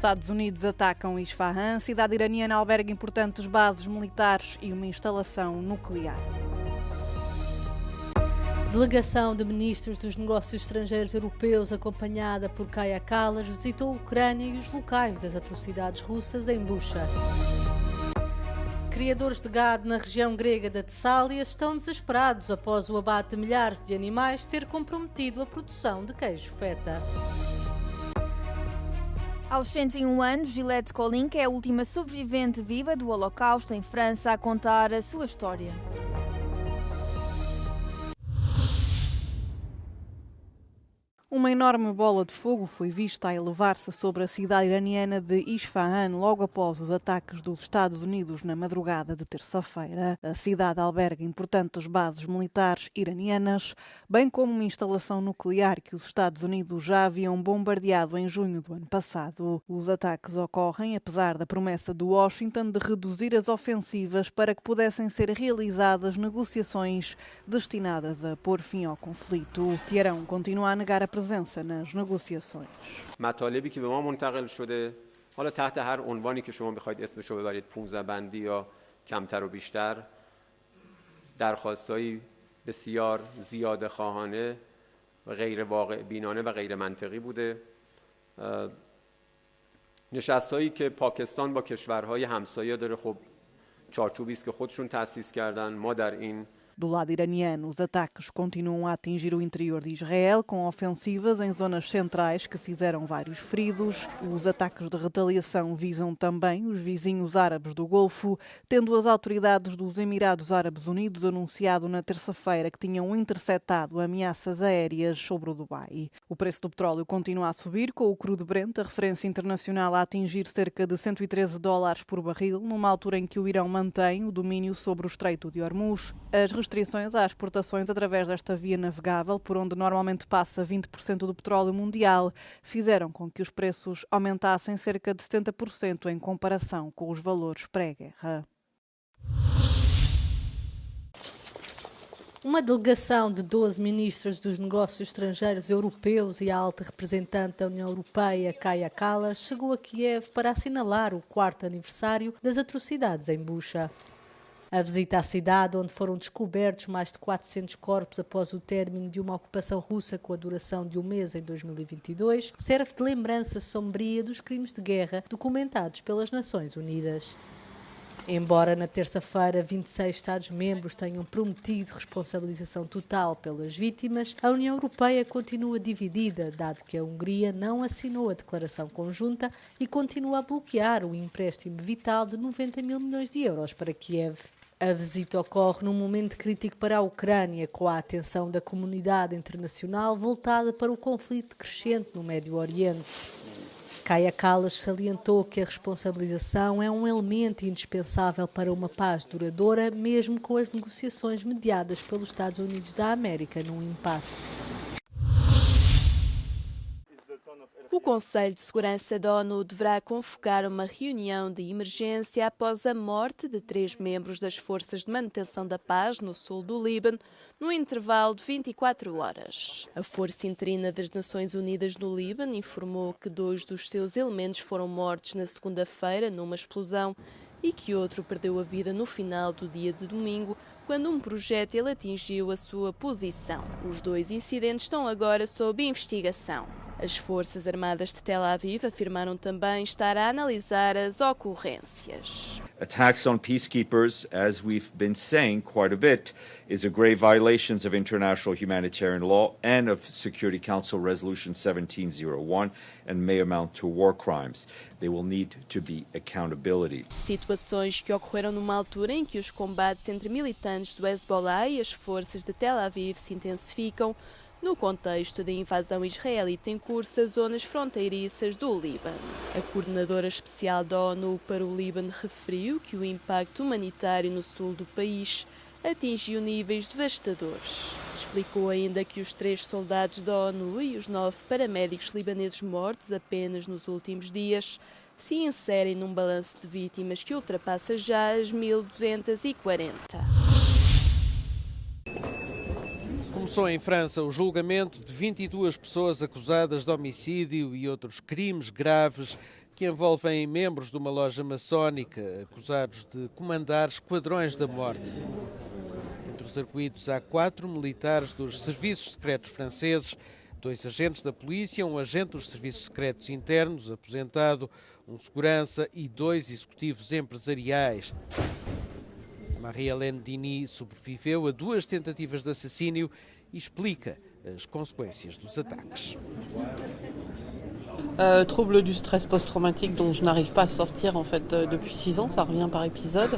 Estados Unidos atacam Isfahan, cidade iraniana alberga importantes bases militares e uma instalação nuclear. Delegação de ministros dos negócios estrangeiros europeus, acompanhada por Kaja Kallas, visitou a Ucrânia e os locais das atrocidades russas em Bucha. Criadores de gado na região grega da Tessália estão desesperados após o abate de milhares de animais ter comprometido a produção de queijo feta. Aos 101 anos, Gillette Kolinka é a última sobrevivente viva do Holocausto em França a contar a sua história. Uma enorme bola de fogo foi vista a elevar-se sobre a cidade iraniana de Isfahan logo após os ataques dos Estados Unidos na madrugada de terça-feira. A cidade alberga importantes bases militares iranianas, bem como uma instalação nuclear que os Estados Unidos já haviam bombardeado em junho do ano passado. Os ataques ocorrem apesar da promessa de Washington de reduzir as ofensivas para que pudessem ser realizadas negociações destinadas a pôr fim ao conflito. Teherão continua a negar a presença nas negociações. مطالبی که به ما منتقل شده حالا تحت هر عنوانی که شما بخواید اسمشو ببرید 15 بندی یا کمتر و بیشتر درخواستایی بسیار زیاده خواهانه و غیر واقع بینانه و غیر منطقی بوده نشستایی که پاکستان با کشورهای همسایه داره خب چارچوبی است که خودشون تأسیس کردن ما در این Do lado iraniano, os ataques continuam a atingir o interior de Israel, com ofensivas em zonas centrais que fizeram vários feridos. Os ataques de retaliação visam também os vizinhos árabes do Golfo, tendo as autoridades dos Emirados Árabes Unidos anunciado na terça-feira que tinham interceptado ameaças aéreas sobre o Dubai. O preço do petróleo continua a subir, com o crudo Brent, a referência internacional, a atingir cerca de $113 por barril, numa altura em que o Irão mantém o domínio sobre o Estreito de Hormuz. As restrições às exportações através desta via navegável, por onde normalmente passa 20% do petróleo mundial, fizeram com que os preços aumentassem cerca de 70% em comparação com os valores pré-guerra. Uma delegação de 12 ministros dos negócios estrangeiros europeus e a alta representante da União Europeia, Kaja Kallas, chegou a Kiev para assinalar o 4º aniversário das atrocidades em Bucha. A visita à cidade, onde foram descobertos mais de 400 corpos após o término de uma ocupação russa com a duração de um mês em 2022, serve de lembrança sombria dos crimes de guerra documentados pelas Nações Unidas. Embora na terça-feira 26 Estados-membros tenham prometido responsabilização total pelas vítimas, a União Europeia continua dividida, dado que a Hungria não assinou a declaração conjunta e continua a bloquear o empréstimo vital de 90 mil milhões de euros para Kiev. A visita ocorre num momento crítico para a Ucrânia, com a atenção da comunidade internacional voltada para o conflito crescente no Médio Oriente. Kaja Kallas salientou que a responsabilização é um elemento indispensável para uma paz duradoura, mesmo com as negociações mediadas pelos Estados Unidos da América num impasse. O Conselho de Segurança da ONU deverá convocar uma reunião de emergência após a morte de 3 membros das Forças de Manutenção da Paz no sul do Líbano, no intervalo de 24 horas. A Força Interina das Nações Unidas no Líbano informou que 2 dos seus elementos foram mortos na segunda-feira numa explosão e que outro perdeu a vida no final do dia de domingo, quando um projétil atingiu a sua posição. Os 2 incidentes estão agora sob investigação. As Forças Armadas de Tel Aviv afirmaram também estar a analisar as ocorrências. Attacks on peacekeepers, as we've been saying quite a bit, is a grave violation of international humanitarian law and of Security Council Resolution 1701 and may amount to war crimes. There will need to be accountability. Situações que ocorreram numa altura em que os combates entre militantes do Hezbollah e as forças de Tel Aviv se intensificam, no contexto da invasão israelita em curso às zonas fronteiriças do Líbano. A coordenadora especial da ONU para o Líbano referiu que o impacto humanitário no sul do país atingiu níveis devastadores. Explicou ainda que os 3 soldados da ONU e os 9 paramédicos libaneses mortos apenas nos últimos dias se inserem num balanço de vítimas que ultrapassa já as 1.240. Começou em França o julgamento de 22 pessoas acusadas de homicídio e outros crimes graves que envolvem membros de uma loja maçónica acusados de comandar esquadrões da morte. Entre os arguidos há 4 militares dos serviços secretos franceses, 2 agentes da polícia, um agente dos serviços secretos internos, aposentado, um segurança e 2 executivos empresariais. Marie-Hélène Dini sobreviveu a 2 tentativas de assassínio e explica as consequências dos ataques. Trouble du stress post-traumatique dont je n'arrive pas à sortir en fait depuis 6 ans, ça revient par épisode.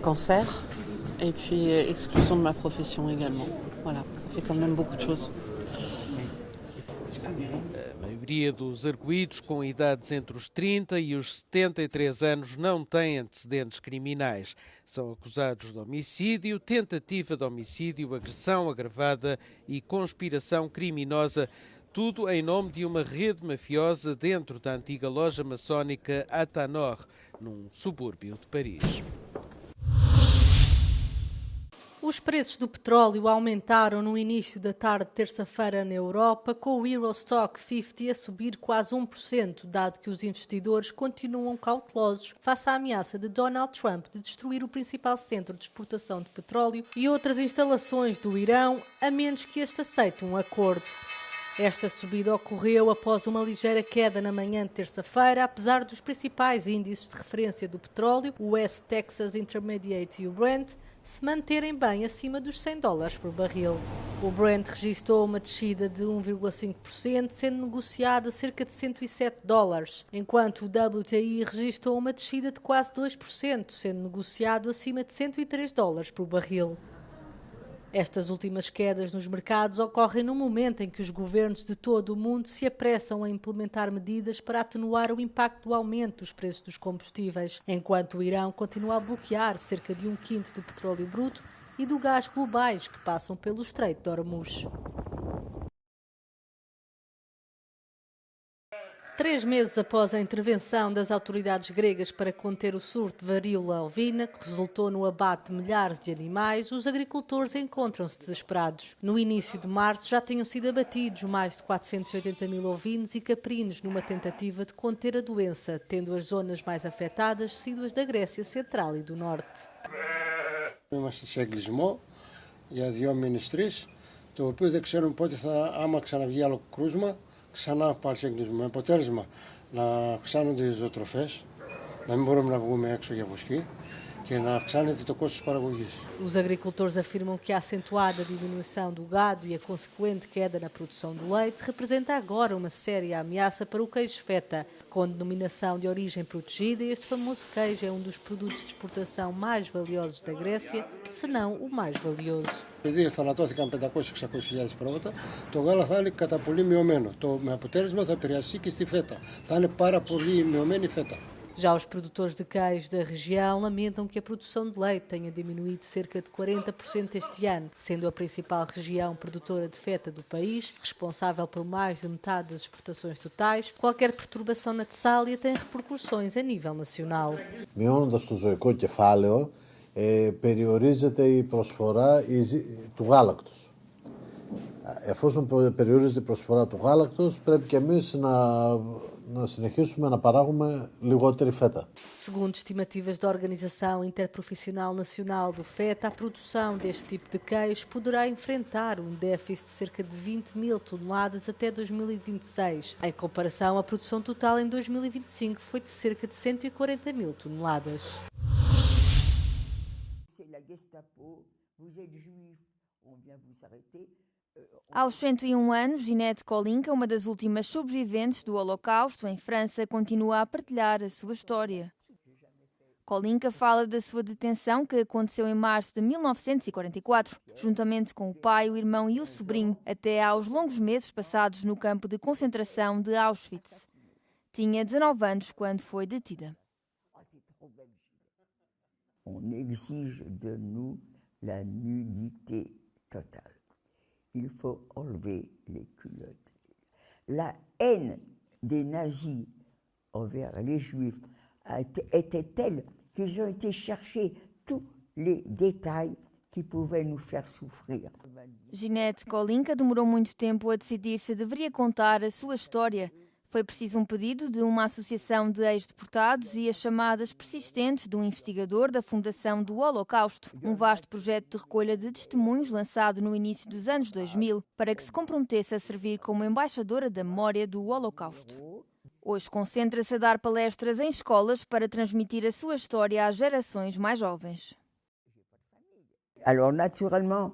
Cancer et puis exclusion de ma profession également. Voilà, ça fait quand même beaucoup de choses. A maioria dos arguidos com idades entre os 30 e os 73 anos não têm antecedentes criminais. São acusados de homicídio, tentativa de homicídio, agressão agravada e conspiração criminosa, tudo em nome de uma rede mafiosa dentro da antiga loja maçónica Athanor, num subúrbio de Paris. Os preços do petróleo aumentaram no início da tarde de terça-feira na Europa, com o Eurostock 50 a subir quase 1%, dado que os investidores continuam cautelosos face à ameaça de Donald Trump de destruir o principal centro de exportação de petróleo e outras instalações do Irão, a menos que este aceite um acordo. Esta subida ocorreu após uma ligeira queda na manhã de terça-feira, apesar dos principais índices de referência do petróleo, o West Texas Intermediate e o Brent, se manterem bem acima dos $100 por barril. O Brent registrou uma descida de 1,5%, sendo negociado a cerca de $107, enquanto o WTI registrou uma descida de quase 2%, sendo negociado acima de $103 por barril. Estas últimas quedas nos mercados ocorrem no momento em que os governos de todo o mundo se apressam a implementar medidas para atenuar o impacto do aumento dos preços dos combustíveis, enquanto o Irão continua a bloquear cerca de 1/5 do petróleo bruto e do gás globais que passam pelo Estreito de Hormuz. 3 meses após a intervenção das autoridades gregas para conter o surto de varíola ovina, que resultou no abate de milhares de animais, os agricultores encontram-se desesperados. No início de março já tinham sido abatidos mais de 480 mil ovinos e caprinos numa tentativa de conter a doença, tendo as zonas mais afetadas sido as da Grécia Central e do Norte. Είμαστε σε εγκλισμό για 2 μήνες 3, το οποίο δεν ξέρουμε πότε άμα ξαναβγεί άλλο κρούσμα, ξανά πάρει εγκλισμό. Με αποτέλεσμα να αυξάνονται οι ζωοτροφές, να μην μπορούμε να βγούμε έξω για βοσκή και να αυξάνεται το κόστος παραγωγής. Os agricultores afirmam que a acentuada diminuição do gado e a consequente queda na produção do leite representa agora uma séria ameaça para o queijo feta. Com denominação de origem protegida, este famoso queijo é um dos produtos de exportação mais valiosos da Grécia, se não ο mais valioso. Επειδή θανατώθηκαν 500-600 πρόβατα, το γάλα θα είναι κατά πολύ μειωμένο. Με αποτέλεσμα θα επηρεαστεί και στη φέτα. Θα είναι πάρα πολύ μειωμένη η φέτα. Já os produtores de queijo da região lamentam que a produção de leite tenha diminuído cerca de 40% este ano, sendo a principal região produtora de feta do país, responsável por mais de metade das exportações totais. Qualquer perturbação na Tessália tem repercussões a nível nacional. Μειώνοντας το ζωικό κεφάλαιο, περιορίζεται η προσφορά του γάλακτος. Εφόσον περιορίζεται η προσφορά του γάλακτος, πρέπει και εμείς να συνεχίσουμε να παράγουμε λιγότερη φέτα. Segundo estimativas da Organização Interprofissional Nacional do Feta, a produção deste tipo de queijo poderá enfrentar um déficit de cerca de 20 mil toneladas até 2026. Em comparação, a produção total em 2025 foi de cerca de 140 mil toneladas. Aos 101 anos, Ginette Kolinka, uma das últimas sobreviventes do Holocausto em França, continua a partilhar a sua história. Kolinka fala da sua detenção que aconteceu em março de 1944, juntamente com o pai, o irmão e o sobrinho, até aos longos meses passados no campo de concentração de Auschwitz. Tinha 19 anos quando foi detida. On exige de nous la nudité totale. Il faut enlever les culottes. La haine des nazis envers les juifs était telle qu'ils ont été chercher tous les détails qui pouvaient nous faire souffrir. Ginette Kolinka demorou muito tempo a decidir se deveria contar a sua história. Foi preciso um pedido de uma associação de ex-deportados e as chamadas persistentes de um investigador da Fundação do Holocausto, um vasto projeto de recolha de testemunhos lançado no início dos anos 2000 para que se comprometesse a servir como embaixadora da memória do Holocausto. Hoje concentra-se a dar palestras em escolas para transmitir a sua história às gerações mais jovens. Alors naturellement,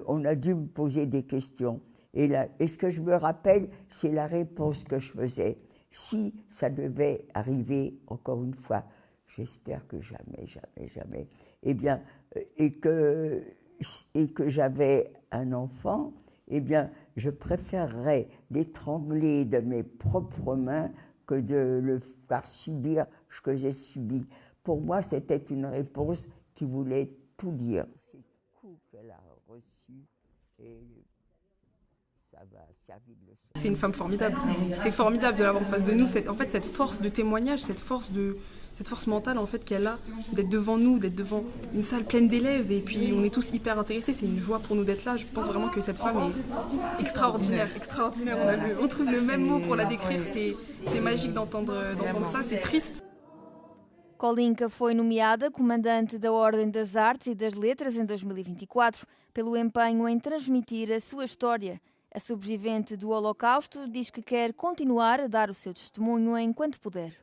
on a dû me poser des questions. Et ce que je me rappelle, c'est la réponse que je faisais. Si ça devait arriver, encore une fois, j'espère que jamais, jamais, jamais, eh bien, et que j'avais un enfant, eh bien, je préférerais l'étrangler de mes propres mains que de le faire subir ce que j'ai subi. Pour moi, c'était une réponse qui voulait tout dire. Ces coups qu'elle a reçus et c'est une femme formidable. C'est formidable de l'avoir en face de nous. En fait, cette force de témoignage, cette force mentale en fait qu'elle a d'être devant nous, d'être devant une salle pleine d'élèves et puis on est tous hyper intéressés. C'est une joie pour nous d'être là. Je pense vraiment que cette femme est extraordinaire. On trouve le même mot pour la décrire. C'est magique d'entendre ça. C'est triste. Kolinka foi nomeada comandante da Ordem das Artes e das Letras em 2024 pelo empenho em transmitir a sua história. A sobrevivente do Holocausto diz que quer continuar a dar o seu testemunho enquanto puder.